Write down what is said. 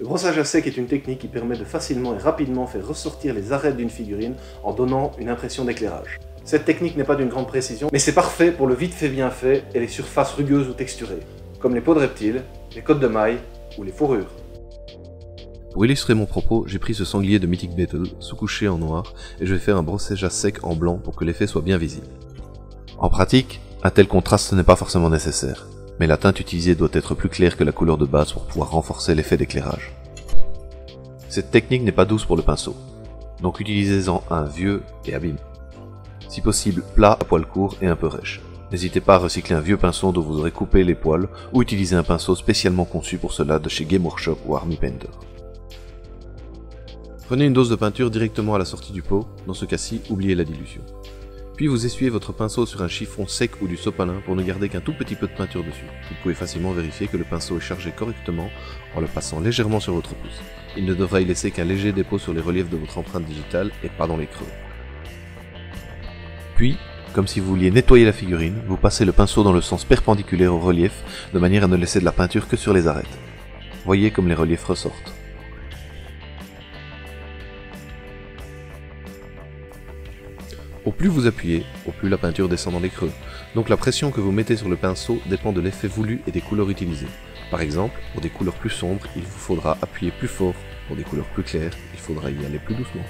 Le brossage à sec est une technique qui permet de facilement et rapidement faire ressortir les arêtes d'une figurine en donnant une impression d'éclairage. Cette technique n'est pas d'une grande précision, mais c'est parfait pour le vite fait bien fait et les surfaces rugueuses ou texturées, comme les peaux de reptiles, les côtes de mailles ou les fourrures. Pour illustrer mon propos, j'ai pris ce sanglier de Mythic Battle, sous-couché en noir, et je vais faire un brossage à sec en blanc pour que l'effet soit bien visible. En pratique, un tel contraste n'est pas forcément nécessaire, mais la teinte utilisée doit être plus claire que la couleur de base pour pouvoir renforcer l'effet d'éclairage. Cette technique n'est pas douce pour le pinceau, donc utilisez-en un vieux et abîmé. Si possible plat, à poils courts et un peu rêche. N'hésitez pas à recycler un vieux pinceau dont vous aurez coupé les poils, ou utiliser un pinceau spécialement conçu pour cela de chez Game Workshop ou Army Painter. Prenez une dose de peinture directement à la sortie du pot, dans ce cas-ci, oubliez la dilution. Puis vous essuyez votre pinceau sur un chiffon sec ou du sopalin pour ne garder qu'un tout petit peu de peinture dessus. Vous pouvez facilement vérifier que le pinceau est chargé correctement en le passant légèrement sur votre pouce. Il ne devra y laisser qu'un léger dépôt sur les reliefs de votre empreinte digitale et pas dans les creux. Puis, comme si vous vouliez nettoyer la figurine, vous passez le pinceau dans le sens perpendiculaire au relief, de manière à ne laisser de la peinture que sur les arêtes. Voyez comme les reliefs ressortent. Au plus vous appuyez, au plus la peinture descend dans les creux. Donc la pression que vous mettez sur le pinceau dépend de l'effet voulu et des couleurs utilisées. Par exemple, pour des couleurs plus sombres, il vous faudra appuyer plus fort. Pour des couleurs plus claires, il faudra y aller plus doucement.